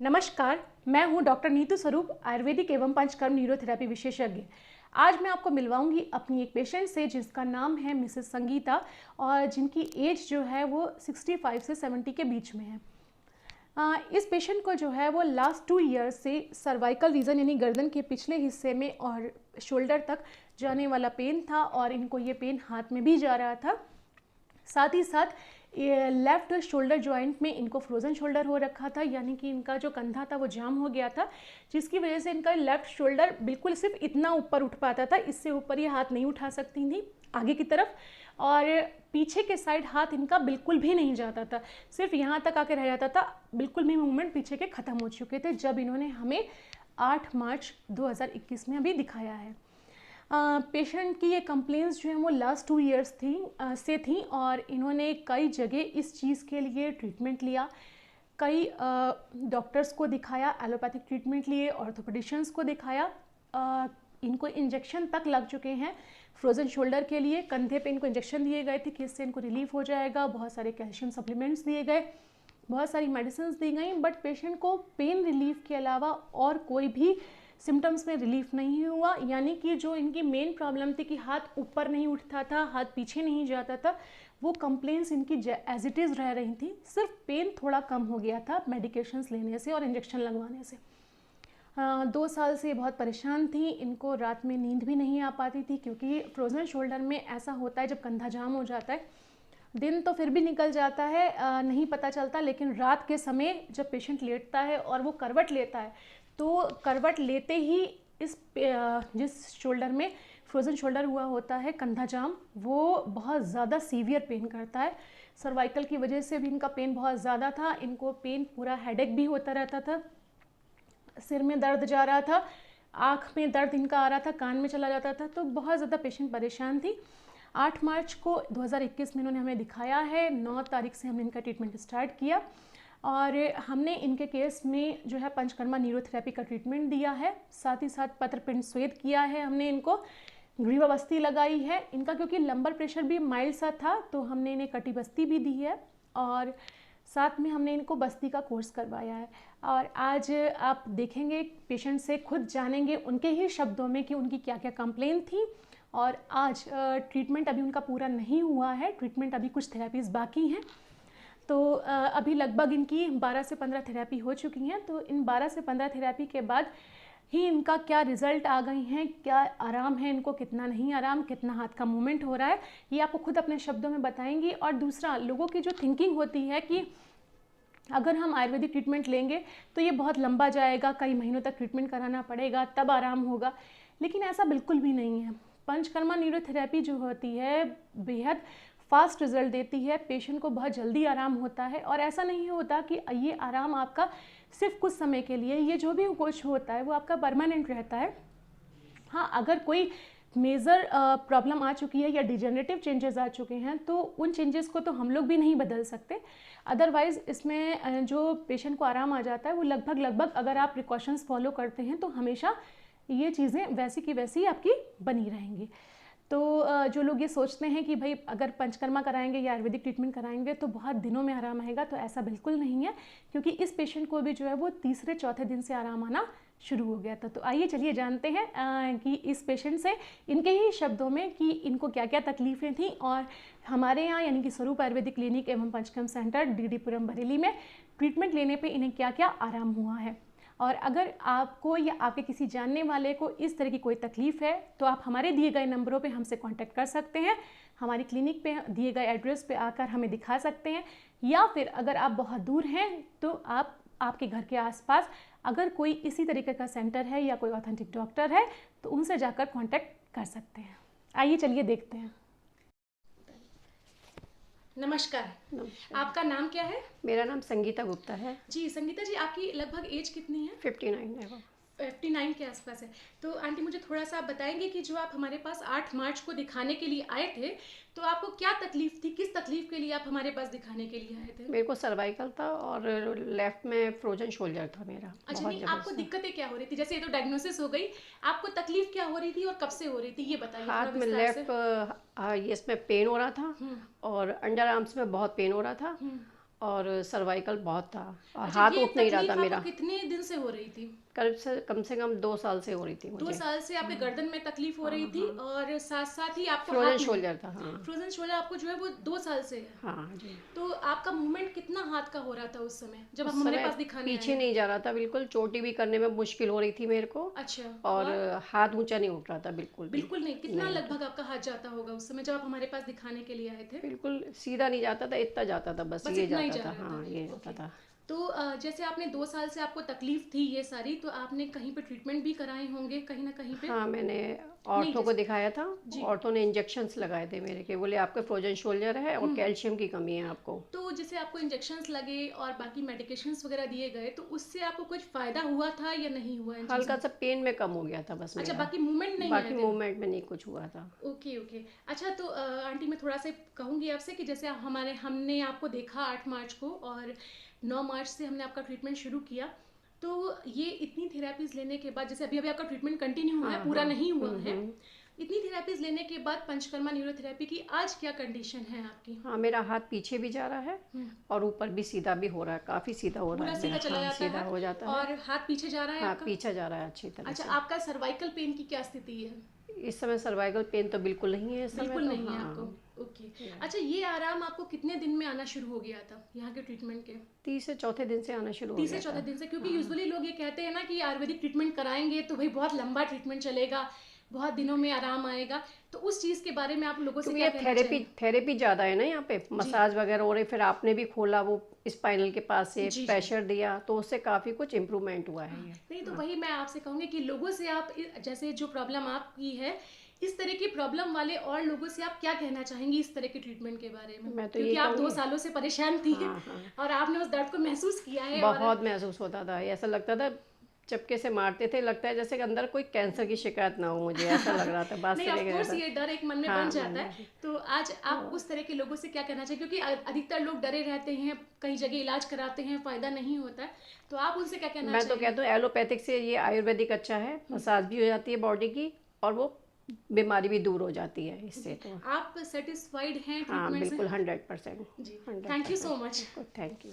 नमस्कार, मैं हूं डॉक्टर नीतू स्वरूप, आयुर्वेदिक एवं पंचकर्म न्यूरोथेरेपी विशेषज्ञ। आज मैं आपको मिलवाऊंगी अपनी एक पेशेंट से जिसका नाम है मिसेस संगीता और जिनकी एज जो है वो 65 से 70 के बीच में है। इस पेशेंट को जो है वो लास्ट 2 ईयर्स से सर्वाइकल रीजन यानी गर्दन के पिछले हिस्से में और शोल्डर तक जाने वाला पेन था और इनको ये पेन हाथ में भी जा रहा था। साथ ही साथ लेफ्ट शोल्डर जॉइंट में इनको फ्रोज़न शोल्डर हो रखा था, यानी कि इनका जो कंधा था वो जाम हो गया था, जिसकी वजह से इनका लेफ्ट शोल्डर बिल्कुल सिर्फ इतना ऊपर उठ पाता था, इससे ऊपर ये हाथ नहीं उठा सकती थी आगे की तरफ, और पीछे के साइड हाथ इनका बिल्कुल भी नहीं जाता था, सिर्फ यहाँ तक आके रह जाता था। बिल्कुल भी मूवमेंट पीछे के ख़त्म हो चुके थे जब इन्होंने हमें 8 मार्च 2021 में अभी दिखाया है। पेशेंट की ये कंप्लेंट्स जो हैं वो लास्ट 2 ईयर्स थी और इन्होंने कई जगह इस चीज़ के लिए ट्रीटमेंट लिया, कई डॉक्टर्स को दिखाया, एलोपैथिक ट्रीटमेंट लिए, ऑर्थोपेडिशियंस को दिखाया, इनको इंजेक्शन तक लग चुके हैं फ्रोज़न शोल्डर के लिए। कंधे पे इनको इंजेक्शन दिए गए थे कि इससे इनको रिलीफ हो जाएगा, बहुत सारे कैल्शियम सप्लीमेंट्स दिए गए, बहुत सारी मेडिसिन दी गई, बट पेशेंट को पेन रिलीफ के अलावा और कोई भी सिम्टम्स में रिलीफ नहीं हुआ। यानी कि जो इनकी मेन प्रॉब्लम थी कि हाथ ऊपर नहीं उठता था, हाथ पीछे नहीं जाता था, वो कंप्लेंट्स इनकी एज इट इज़ रह रही थी। सिर्फ पेन थोड़ा कम हो गया था मेडिकेशंस लेने से और इंजेक्शन लगवाने से। 2 साल से बहुत परेशान थी, इनको रात में नींद भी नहीं आ पाती थी क्योंकि फ्रोज़न शोल्डर में ऐसा होता है जब कंधा जाम हो जाता है, दिन तो फिर भी निकल जाता है, नहीं पता चलता, लेकिन रात के समय जब पेशेंट लेटता है और वो करवट लेता है तो करवट लेते ही जिस शोल्डर में फ्रोज़न शोल्डर हुआ होता है, कंधा जाम, वो बहुत ज़्यादा सीवियर पेन करता है। सर्वाइकल की वजह से भी इनका पेन बहुत ज़्यादा था, इनको पेन पूरा हेडेक भी होता रहता था, सिर में दर्द जा रहा था, आँख में दर्द इनका आ रहा था, कान में चला जाता था, तो बहुत ज़्यादा पेशेंट परेशान थी। 8 मार्च को 2021 में इन्होंने हमें दिखाया है, 9 तारीख से हमने इनका ट्रीटमेंट स्टार्ट किया और हमने इनके केस में जो है पंचकर्मा न्यूरोथेरेपी का ट्रीटमेंट दिया है, साथ ही साथ पत्रपिंड स्वेद किया है, हमने इनको ग्रीवा बस्ती लगाई है। इनका क्योंकि लंबर प्रेशर भी माइल्ड सा था तो हमने इन्हें कटी बस्ती भी दी है और साथ में हमने इनको बस्ती का कोर्स करवाया है। और आज आप देखेंगे, पेशेंट से खुद जानेंगे उनके ही शब्दों में कि उनकी क्या क्या कंप्लेन थी। और आज ट्रीटमेंट अभी उनका पूरा नहीं हुआ है, ट्रीटमेंट अभी कुछ थेरेपीज़ बाकी हैं, तो अभी लगभग इनकी 12 से 15 थेरेपी हो चुकी हैं। तो इन 12 से 15 थेरेपी के बाद ही इनका क्या रिज़ल्ट आ गई हैं, क्या आराम है इनको, कितना नहीं आराम, कितना हाथ का मूवमेंट हो रहा है, ये आपको खुद अपने शब्दों में बताएंगी। और दूसरा, लोगों की जो थिंकिंग होती है कि अगर हम आयुर्वेदिक ट्रीटमेंट लेंगे तो ये बहुत लंबा जाएगा, कई महीनों तक ट्रीटमेंट कराना पड़ेगा तब आराम होगा, लेकिन ऐसा बिल्कुल भी नहीं है। पंचकर्मा न्यूरोथेरेपी जो होती है बेहद फास्ट रिजल्ट देती है, पेशेंट को बहुत जल्दी आराम होता है और ऐसा नहीं होता कि ये आराम आपका सिर्फ कुछ समय के लिए, ये जो भी कुछ होता है वो आपका परमानेंट रहता है। हाँ, अगर कोई मेजर प्रॉब्लम आ चुकी है या डिजेनरेटिव चेंजेस आ चुके हैं तो उन चेंजेस को तो हम लोग भी नहीं बदल सकते, अदरवाइज़ इसमें जो पेशेंट को आराम आ जाता है वो लगभग अगर आप प्रिकॉशंस फॉलो करते हैं तो हमेशा ये चीज़ें वैसी की वैसी आपकी बनी रहेंगी। तो जो लोग ये सोचते हैं कि भाई अगर पंचकर्मा कराएंगे या आयुर्वेदिक ट्रीटमेंट कराएंगे तो बहुत दिनों में आराम आएगा, तो ऐसा बिल्कुल नहीं है, क्योंकि इस पेशेंट को भी जो है वो तीसरे चौथे दिन से आराम आना शुरू हो गया था। तो आइए चलिए जानते हैं कि इस पेशेंट से इनके ही शब्दों में कि इनको क्या क्या तकलीफ़ें थी और हमारे यहाँ यानी कि स्वरूप आयुर्वेदिक क्लिनिक एवं पंचकर्म सेंटर DD पुरम बरेली में ट्रीटमेंट लेने पर इन्हें क्या क्या आराम हुआ है। और अगर आपको या आपके किसी जानने वाले को इस तरह की कोई तकलीफ़ है तो आप हमारे दिए गए नंबरों पे हमसे कांटेक्ट कर सकते हैं, हमारी क्लिनिक पे दिए गए एड्रेस पे आकर हमें दिखा सकते हैं, या फिर अगर आप बहुत दूर हैं तो आप आपके घर के आसपास अगर कोई इसी तरीके का सेंटर है या कोई ऑथेंटिक डॉक्टर है तो उनसे जाकर कांटेक्ट कर सकते हैं। आइए चलिए देखते हैं। नमस्कार। नमस्कार। आपका नाम क्या है? मेरा नाम संगीता गुप्ता है। जी संगीता जी, आपकी लगभग एज कितनी है? 59 है वो। 59 के आसपास है। तो आंटी मुझे थोड़ा सा आप बताएंगे कि जो आप हमारे पास 8 मार्च को दिखाने के लिए आए थे तो आपको क्या तकलीफ थी, किस तकलीफ के लिए आप हमारे पास दिखाने के लिए आए थे? मेरे को सर्वाइकल था और लेफ्ट में फ्रोजन शोल्डर था मेरा। अच्छा, बहुत नहीं आपको जबरदस्त। दिक्कतें क्या हो रही थी? जैसे ये तो डायग्नोसिस हो गई, आपको तकलीफ क्या हो रही थी और कब से हो रही थी ये बताइए थोड़ा हाथ में विस्तार से। लेफ्ट ये इसमें पेन हो रहा था और अंडर आर्म्स में बहुत पेन हो रहा था और सर्वाइकल बहुत था और अच्छा, हाथ ये उठ नहीं रहा तकलीफ था आपको मेरा। कितने दिन से हो रही थी? कम से कम 2 साल से हो रही थी 2 मुझे। साल से आपके गर्दन में तकलीफ हो रही थी और साथ साथ ही आपको फ्रोजन हाथ में शोल्डर था, हाँ। फ्रोजन शोल्डर आपको जो है वो 2 साल से है। हाँ जी। तो आपका मूवमेंट कितना हाथ का हो रहा था उस समय जब आप उस हमारे समय पास दिखाने पीछे आए? नहीं जा रहा था बिल्कुल, चोटी भी करने में मुश्किल हो रही थी मेरे को। अच्छा। और हाथ ऊंचा नहीं उठ रहा था बिल्कुल भी। बिल्कुल नहीं, कितना नहीं उठा। लगभग आपका हाथ जाता होगा उस समय जब आप हमारे पास दिखाने के लिए आए थे? बिल्कुल सीधा नहीं जाता था, इतना जाता था, बस बस ये इतना ही जाता जा था, रहा हाँ था। ये जाता ओके। था। तो जैसे आपने 2 साल से आपको तकलीफ थी ये सारी, तो आपने कहीं पे ट्रीटमेंट भी कराए होंगे कहीं ना कहीं पे? हाँ, मैंने नहीं ऑर्थो को जैसे दिखाया था। जी। ऑर्थो ने इंजेक्शंस लगाए थे मेरे के, बोले आपके फ्रोजन शोल्डर है और कैल्शियम की कमी है आपको। तो जैसे आपको इंजेक्शंस लगे और बाकी मेडिकेशंस वगैरह दिए गए, तो उससे आपको कुछ फायदा हुआ था या नहीं हुआ इन हल्का चीज़ों? सा पेन में कम हो गया था बस अच्छा, मेरा। बाकी मूवमेंट नहीं आए बाकी थे? मूवमेंट में नहीं कुछ हुआ था। Okay okay. अच्छा, तो आंटी मैं थोड़ा सा कहूँगी आपसे कि जैसे हमने आपको देखा 8 मार्च को और 9 मार्च से हमने आपका ट्रीटमेंट शुरू किया। तो ये इतनी थेरेपीज़ लेने के बाद, जैसे अभी अभी आपका ट्रीटमेंट कंटिन्यू हुआ है, हाँ पूरा हाँ। नहीं हुआ है, इतनी थेरेपीज़ लेने के बाद पंचकर्मा न्यूरोथेरेपी की आज क्या कंडीशन है आपकी? हाँ, मेरा हाथ पीछे भी जा रहा है और ऊपर भी सीधा भी हो रहा है, काफ़ी सीधा हो रहा पूरा है सीधा मेरा। चला हाँ, जाता सीधा है हो जाता है। और हाथ पीछे जा रहा है हाँ, आपका? पीछे जा रहा है अच्छी तरह अच्छा, से। आपका सर्वाइकल पेन की क्या स्थिति है? इस समय सर्वाइकल पेन तो बिल्कुल नहीं है इस समय बिल्कुल तो। नहीं है हाँ, आपको? ओके। अच्छा, ये आराम आपको कितने दिन में आना शुरू हो गया था यहाँ के ट्रीटमेंट के? तीसरे चौथे दिन से आना शुरू हो तीसरे गया चौथे था। दिन से, क्योंकि यूजुअली लोग ये कहते हैं ना कि आयुर्वेदिक ट्रीटमेंट कराएंगे तो भाई बहुत लंबा ट्रीटमेंट चलेगा, बहुत दिनों में आराम आएगा। तो उस चीज़ के बारे में आप लोगों से क्योंकि क्या ये कहना थेरेपी चाहेंगे? थेरेपी ज़्यादा है ना यहाँ पे, जी मसाज वगैरह हो रही, फिर आपने भी खोला वो स्पाइनल के पास से जी जी। प्रेशर दिया तो उससे काफ़ी कुछ इम्प्रूवमेंट हुआ है ये। नहीं तो वही मैं आपसे कहूँगी कि लोगों से आप जैसे जो प्रॉब्लम आपकी है, इस तरह की प्रॉब्लम वाले और लोगों से आप क्या कहना चाहेंगी इस तरह के ट्रीटमेंट के बारे में? मैं तो क्योंकि यही आप 2 कहूँगी। सालों से परेशान थी हाँ हाँ, और आपने उस दर्द को महसूस किया है। और बहुत महसूस होता था, ऐसा लगता था चपके से मारते थे, लगता है जैसे कि अंदर कोई कैंसर की शिकायत ना हो मुझे, ऐसा लग रहा था। बात नहीं, से ऑफ लेके कोर्स रहता। ये डर एक मन में हाँ, बन मन जाता है। में। तो आज आप उस तरह के लोगों से क्या कहना चाहिए, क्योंकि अधिकतर लोग डरे रहते हैं, कई जगह इलाज कराते हैं, फायदा नहीं होता है, तो आप उनसे क्या कहना मैं तो चाहिए? कहती हूँ एलोपैथिक से ये आयुर्वेदिक अच्छा है, मसाज भी हो जाती है बॉडी की और वो बीमारी भी दूर हो जाती है इससे तो। आप सेटिस्फाइड हैं हाँ ट्रीटमेंट से? बिल्कुल 100%। जी, thank you so much. Thank you.